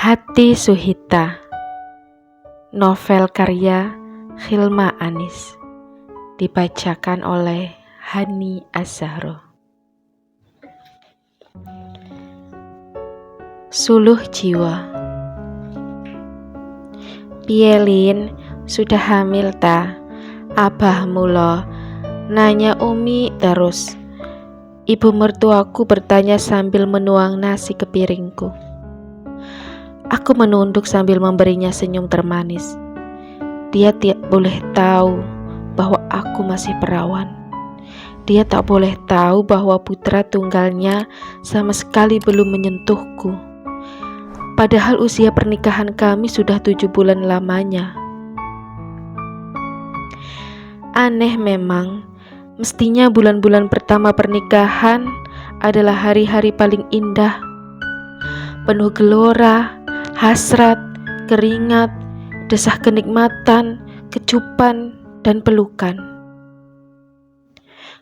Hati Suhita, novel karya Hilma Anis, dibacakan oleh Hani Azahro. Suluh jiwa. Pielin, sudah hamil ta? Abahmu lo nanya Umi terus. Ibu mertuaku bertanya sambil menuang nasi ke piringku. Aku menunduk sambil memberinya senyum termanis. Dia tidak boleh tahu bahwa aku masih perawan. Dia tak boleh tahu bahwa putra tunggalnya sama sekali belum menyentuhku. Padahal usia pernikahan kami sudah 7 bulan lamanya. Aneh memang, mestinya bulan-bulan pertama pernikahan adalah hari-hari paling indah. Penuh gelora, hasrat, keringat, desah kenikmatan, kecupan, dan pelukan.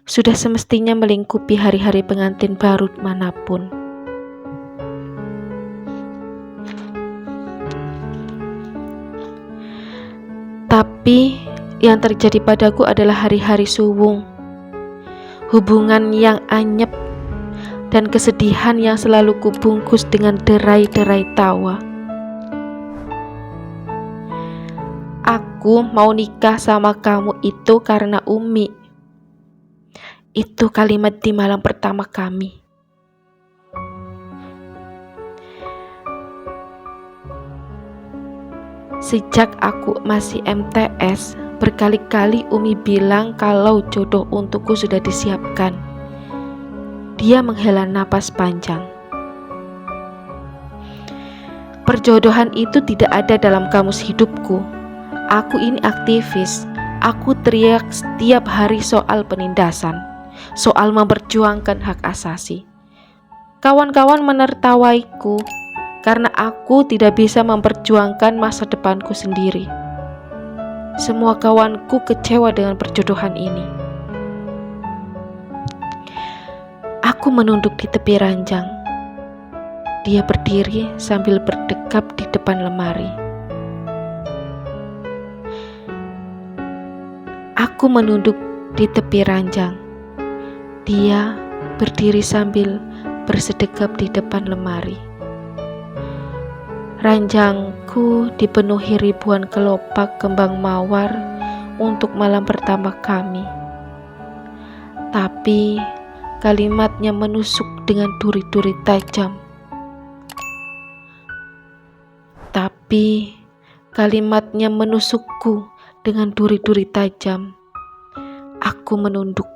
Sudah semestinya melingkupi hari-hari pengantin baru manapun. Tapi yang terjadi padaku adalah hari-hari suwung, hubungan yang anyep, dan kesedihan yang selalu kubungkus dengan derai-derai tawa. Aku mau nikah sama kamu itu karena Umi. Itu kalimat di malam pertama kami. Sejak aku masih MTS, berkali-kali Umi bilang kalau jodoh untukku sudah disiapkan. Dia menghela napas panjang. Perjodohan itu tidak ada dalam kamus hidupku. Aku ini aktivis. Aku teriak setiap hari soal penindasan, soal memperjuangkan hak asasi. Kawan-kawan menertawaiku karena aku tidak bisa memperjuangkan masa depanku sendiri. Semua kawanku kecewa dengan perjodohan ini. Aku menunduk di tepi ranjang. Dia berdiri sambil berdekap di depan lemari. Aku menunduk di tepi ranjang. Dia berdiri sambil bersedekap di depan lemari. Ranjangku dipenuhi ribuan kelopak kembang mawar untuk malam pertama kami. Tapi kalimatnya menusuk dengan duri-duri tajam. Tapi kalimatnya menusukku dengan duri-duri tajam. Aku menunduk.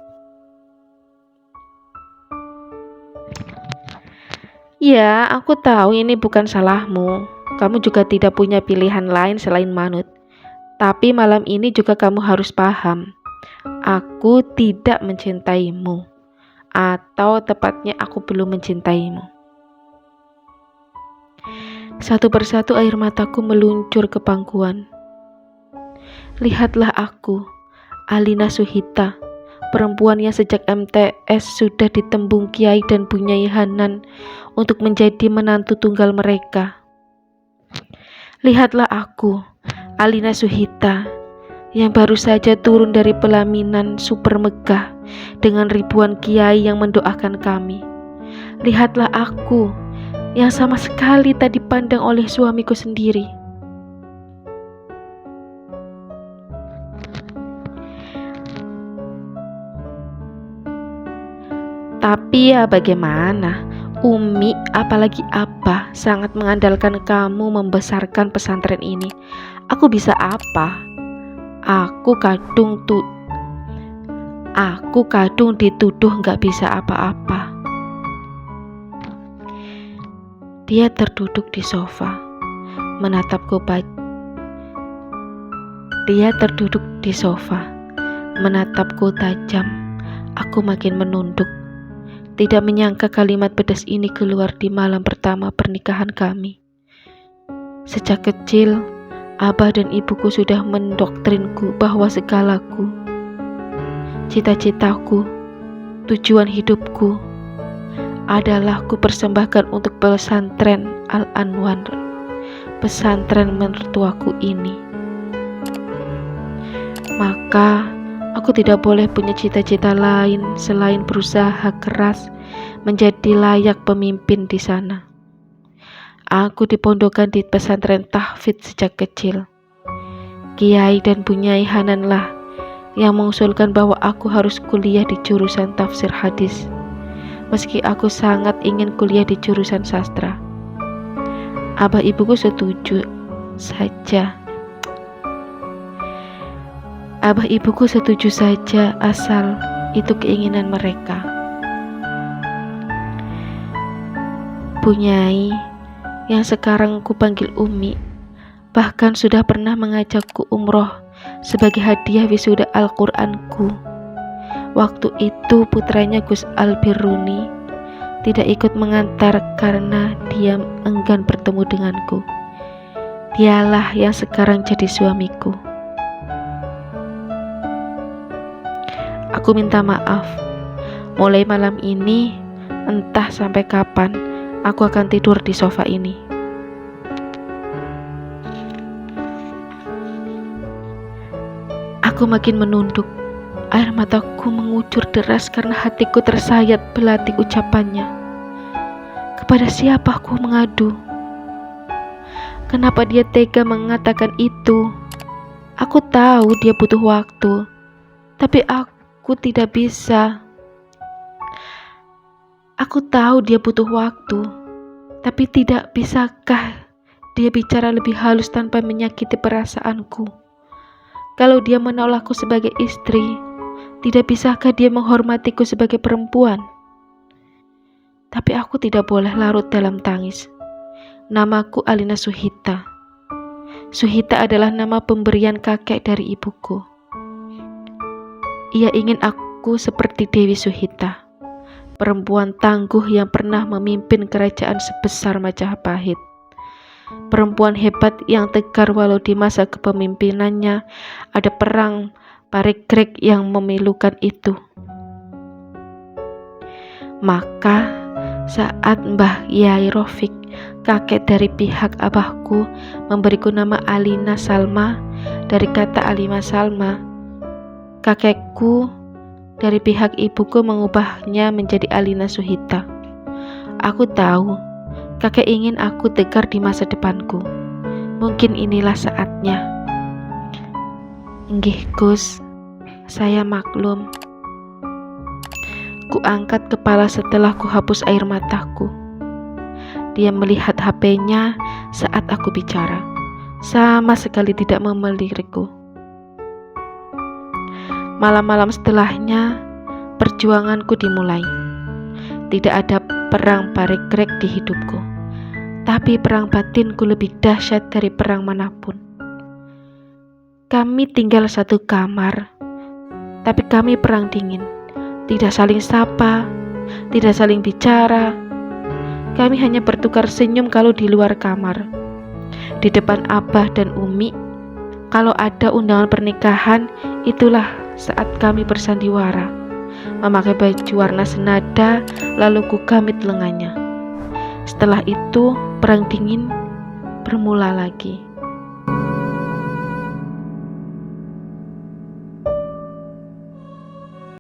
Ya, aku tahu ini bukan salahmu. Kamu juga tidak punya pilihan lain selain manut. Tapi malam ini juga kamu harus paham. Aku tidak mencintaimu. Atau tepatnya aku belum mencintaimu. Satu persatu air mataku meluncur ke pangkuan. Lihatlah aku, Alina Suhita, perempuan yang sejak MTS sudah ditembung Kiai dan Bunyai Hanan untuk menjadi menantu tunggal mereka. Lihatlah aku, Alina Suhita, yang baru saja turun dari pelaminan super megah dengan ribuan kiai yang mendoakan kami. Lihatlah aku, yang sama sekali tak dipandang oleh suamiku sendiri. Tapi ya bagaimana? Umi, apalagi Abah, sangat mengandalkan kamu membesarkan pesantren ini. Aku bisa apa? Aku kadung dituduh gak bisa apa-apa. Dia terduduk di sofa, menatapku tajam. Aku makin menunduk. Tidak menyangka kalimat pedas ini keluar di malam pertama pernikahan kami. Sejak kecil, Abah dan ibuku sudah mendoktrinku bahwa segalaku, cita-citaku, tujuan hidupku adalah kupersembahkan untuk pesantren Al-Anwar pesantren mertuaku ini. Maka aku tidak boleh punya cita-cita lain selain berusaha keras menjadi layak pemimpin di sana. Aku dipondokkan di pesantren tahfidz sejak kecil. Kiai dan Bunyai Hananlah yang mengusulkan bahwa aku harus kuliah di jurusan tafsir hadis, meski aku sangat ingin kuliah di jurusan sastra. Abah ibuku setuju saja. Abah ibuku setuju saja asal itu keinginan mereka. Bunyai yang sekarang ku panggil Umi bahkan sudah pernah mengajakku umroh sebagai hadiah wisuda Al-Qur'anku. Waktu itu putranya Gus Al-Biruni tidak ikut mengantar karena dia enggan bertemu denganku. Dialah yang sekarang jadi suamiku. Aku minta maaf. Mulai malam ini, entah sampai kapan, aku akan tidur di sofa ini. Aku makin menunduk. Air mataku mengucur deras karena hatiku tersayat belati ucapannya. Kepada siapa aku mengadu? Kenapa dia tega mengatakan itu? Aku tahu dia butuh waktu, tapi aku tidak bisa. Aku tahu dia butuh waktu, tapi tidak bisakah dia bicara lebih halus tanpa menyakiti perasaanku? Kalau dia menolakku sebagai istri, tidak bisakah dia menghormatiku sebagai perempuan? Tapi aku tidak boleh larut dalam tangis. Namaku Alina Suhita. Suhita adalah nama pemberian kakek dari ibuku. Ia ingin aku seperti Dewi Suhita, perempuan tangguh yang pernah memimpin kerajaan sebesar Majapahit. Perempuan hebat yang tegar walau di masa kepemimpinannya ada perang Parikrek yang memilukan itu. Maka saat Mbah Yai Rofik, kakek dari pihak abahku, memberiku nama Alina Salma dari kata Alima Salma, kakekku dari pihak ibuku mengubahnya menjadi Alina Suhita. Aku tahu kakek ingin aku tegar di masa depanku. Mungkin inilah saatnya. Nggih Gus, saya maklum. Ku angkat kepala setelah ku hapus air mataku. Dia melihat HP-nya saat aku bicara. Sama sekali tidak memelirikku. Malam-malam setelahnya, perjuanganku dimulai. Tidak ada perang Parikrek di hidupku, tapi perang batinku lebih dahsyat dari perang manapun. Kami tinggal satu kamar, tapi kami perang dingin. Tidak saling sapa, tidak saling bicara. Kami hanya bertukar senyum kalau di luar kamar. Di depan Abah dan Umi, kalau ada undangan pernikahan, itulah saat kami bersandiwara, memakai baju warna senada, lalu ku kamit lengannya. Setelah itu, perang dingin bermula lagi.